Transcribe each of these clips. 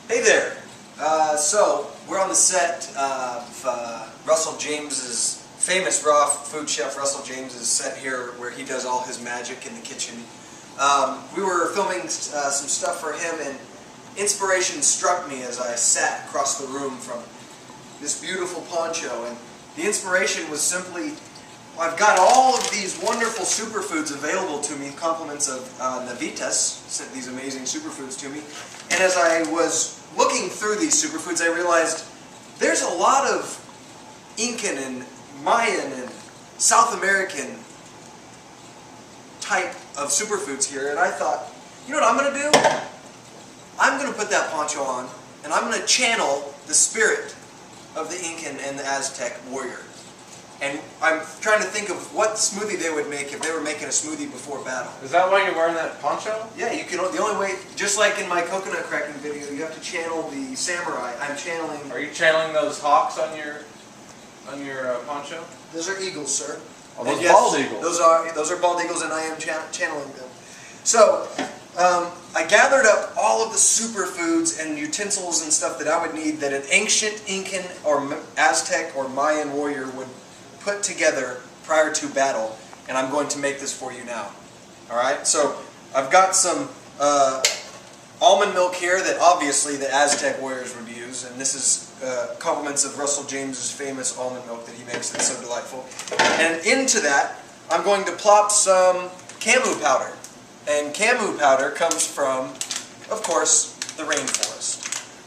Hey there. So we're on the set of Russell James's famous raw food chef Russell James's set here, where he does all his magic in the kitchen. We were filming some stuff for him, and inspiration struck me as I sat across the room from this beautiful poncho. And the inspiration was simply, I've got all of these wonderful superfoods available to me, compliments of Navitas sent these amazing superfoods to me. And as I was looking through these superfoods, I realized there's a lot of Incan and Mayan and South American type of superfoods here. And I thought, you know what I'm going to do? I'm going to put that poncho on, and I'm going to channel the spirit of the Incan and the Aztec warrior. And I'm trying to think of what smoothie they would make if they were making a smoothie before battle. Is that why you're wearing that poncho? Yeah, you can. The only way, just like in my coconut cracking video, you have to channel the samurai. I'm channeling. Are you channeling those hawks on your poncho? Those are eagles, sir. Oh, those yes, bald eagles. Those are bald eagles, and I am channeling them. So I gathered up all of the superfoods and utensils and stuff that I would need that an ancient Incan or Aztec or Mayan warrior would put together prior to battle, and I'm going to make this for you now. Alright, so I've got some almond milk here that obviously the Aztec warriors would use, and this is compliments of Russell James's famous almond milk that he makes that's so delightful. And into that, I'm going to plop some camu powder. And camu powder comes from, of course, the rainforest.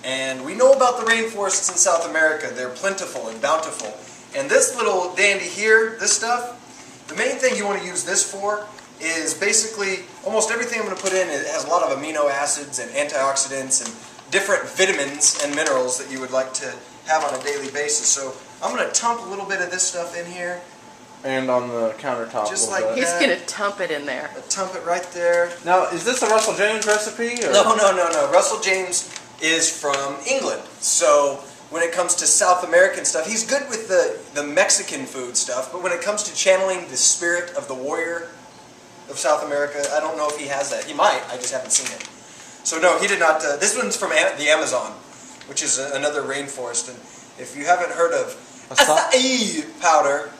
And we know about the rainforests in South America. They're plentiful and bountiful. And this little dandy here, this stuff, the main thing you want to use this for is basically almost everything I'm going to put in. It has a lot of amino acids and antioxidants and different vitamins and minerals that you would like to have on a daily basis. So I'm going to dump a little bit of this stuff in here. And on the countertop. Just like that. He's going to dump it in there. Dump it right there. Now, is this a Russell James recipe? Or? No. Russell James is from England. So when it comes to South American stuff, he's good with the Mexican food stuff, but when it comes to channeling the spirit of the warrior of South America, I don't know if he has that. He might, I just haven't seen it. So no, he did not. This one's from the Amazon, which is another rainforest. And if you haven't heard of acai powder,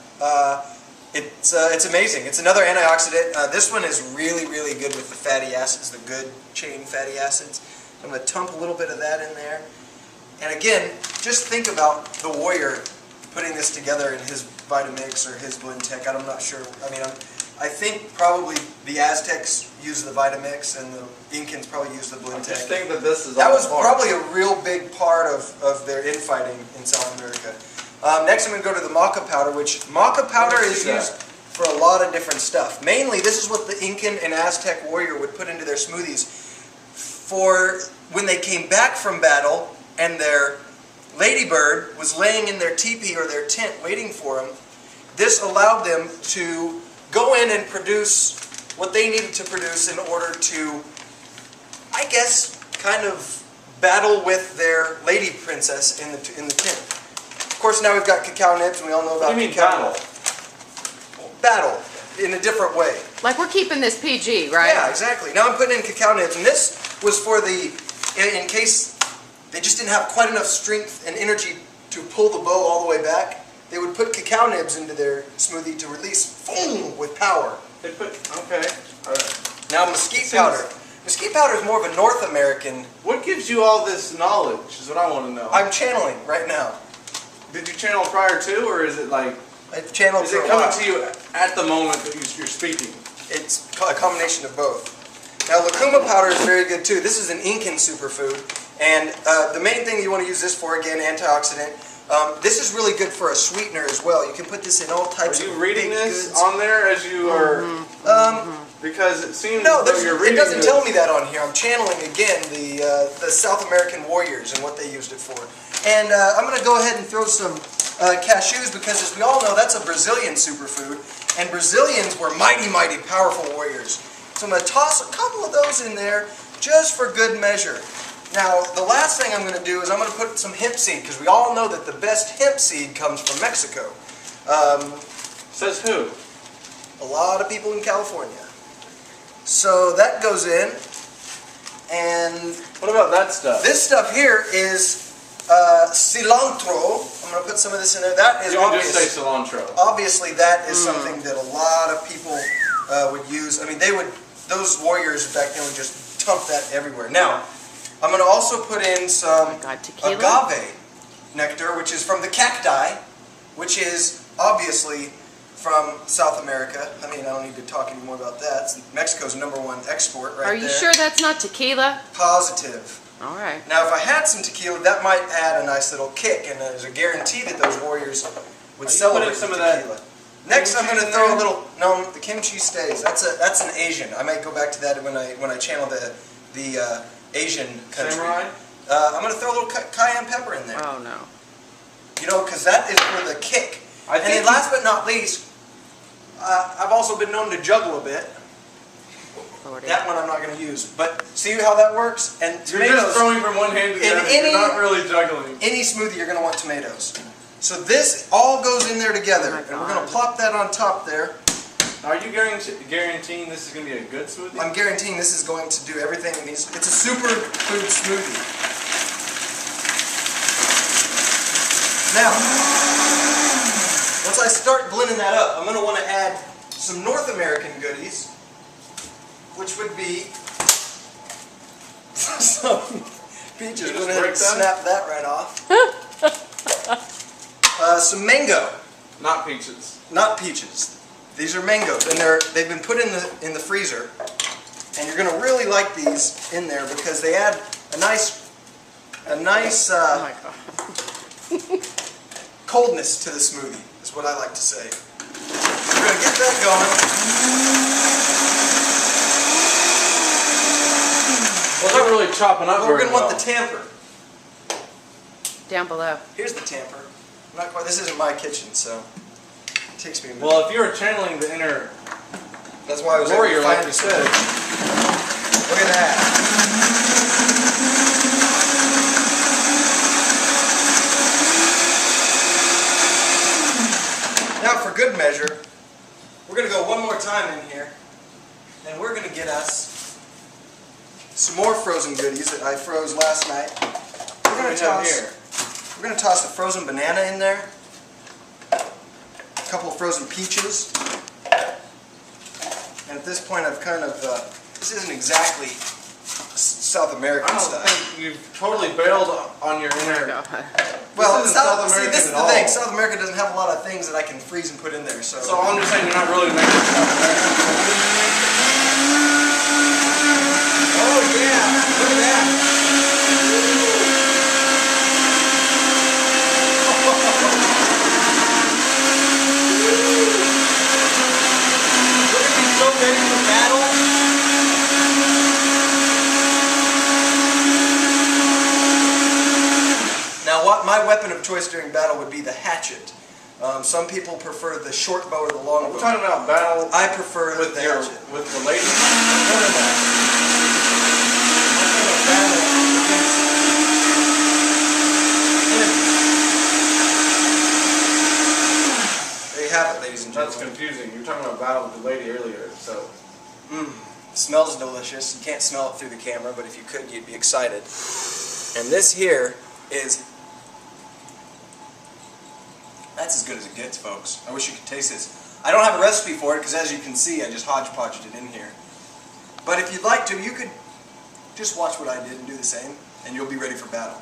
it's amazing. It's another antioxidant. This one is really, really good with the fatty acids, the good chain fatty acids. I'm going to dump a little bit of that in there. And again, just think about the warrior putting this together in his Vitamix or his Blendtec. I'm not sure. I mean, I think probably the Aztecs use the Vitamix and the Incans probably use the Blendtec. I just think that this is that was probably a real big part of their infighting in South America. Next I'm going to go to the maca powder, which maca powder is used for a lot of different stuff. Mainly, this is what the Incan and Aztec warrior would put into their smoothies for when they came back from battle and their ladybird was laying in their teepee or their tent waiting for them. This allowed them to go in and produce what they needed to produce in order to, I guess, kind of battle with their lady princess in the tent. Of course, now we've got cacao nibs, and we all know about cacao. Battle in a different way. Like we're keeping this PG, right? Yeah, exactly. Now I'm putting in cacao nibs, and this was for in case they just didn't have quite enough strength and energy to pull the bow all the way back, they would put cacao nibs into their smoothie to release foam with power. Okay. All right. Now mesquite powder. Mesquite powder is more of a North American. What gives you all this knowledge is what I want to know. I'm channeling right now. Did you channel prior to, or is it like... I've channeled is for it a while. coming to you at the moment that you're speaking? It's a combination of both. Now, lucuma powder is very good too. This is an Incan superfood, and the main thing you want to use this for, again, antioxidant. This is really good for a sweetener as well. You can put this in all types of Are you reading this goods. on there as you are... Because it seems no, as though you're reading it doesn't this. tell me that on here. I'm channeling, again, the South American warriors and what they used it for. And I'm going to go ahead and throw some cashews, because as we all know, that's a Brazilian superfood. And Brazilians were mighty, mighty powerful warriors. So I'm going to toss a couple of those in there just for good measure. Now, the last thing I'm going to do is I'm going to put some hemp seed, because we all know that the best hemp seed comes from Mexico. Says who? A lot of people in California. So that goes in. And What about that stuff? this stuff here is cilantro. I'm going to put some of this in there. That is You can just say cilantro. obviously that is something that a lot of people would use. I mean, those warriors back then would just dump that everywhere. Now, I'm going to also put in some agave nectar, which is from the cacti, which is obviously from South America. I mean, I don't need to talk anymore about that. It's Mexico's #1 export right there. Are you sure that's not tequila? Positive. All right. Now, if I had some tequila, that might add a nice little kick, and there's a guarantee that those warriors would celebrate some with of that tequila. Next, I'm going to throw a little. No, the kimchi stays. That's an Asian. I might go back to that when I channel the Asian country. Samurai? I'm going to throw a little cayenne pepper in there. Oh no. You know, because that is for the kick. And then last but not least, I've also been known to juggle a bit. Lordy. That one I'm not going to use. But see how that works? And You're tomatoes. just throwing from one hand to the other. You're not really juggling. Any smoothie, you're going to want tomatoes. So this all goes in there together. Oh my and we're going to plop that on top there. Are you guaranteeing this is going to be a good smoothie? I'm guaranteeing this is going to do everything it needs. It's a superfood smoothie. Now, once I start blending that up, I'm going to want to add some North American goodies, which would be some peaches. I'm going to snap that right off. Some mango. Not peaches. Not peaches. These are mangoes, and they've been put in the freezer. And you're going to really like these in there because they add a nice Oh my God. coldness to the smoothie. Is what I like to say. We're going to get that going. Well, it's not really chopping up. We're going to want the tamper. Down below. Here's the tamper. Not quite. This isn't my kitchen, so it takes me a minute. Well, if you were channeling the inner That's why I was warrior, able to like find you it. said, Look at that. Now, for good measure, we're going to go one more time in here, and we're going to get us some more frozen goodies that I froze last night. We're going to toss a frozen banana in there, a couple of frozen peaches, and at this point I've kind of, this isn't exactly South American I don't style. think you've totally bailed on your inner. Well, This isn't South see, American this is at the all. thing. South America doesn't have a lot of things that I can freeze and put in there. So So I'm just saying you're not really making South American. oh yeah, look at that. Look at me so ready for battle. Now, what my weapon of choice during battle would be the hatchet. Some people prefer the short bow or the long bow. We're talking about battle I prefer with the your hatchet. with the ladies. There you have it, ladies and That's gentlemen. confusing. You were talking about battle with the lady earlier, so. Smells delicious. You can't smell it through the camera, but if you could, you'd be excited. And this here is... That's as good as it gets, folks. I wish you could taste this. I don't have a recipe for it, because as you can see, I just hodgepodged it in here. But if you'd like to, you could just watch what I did and do the same, and you'll be ready for battle.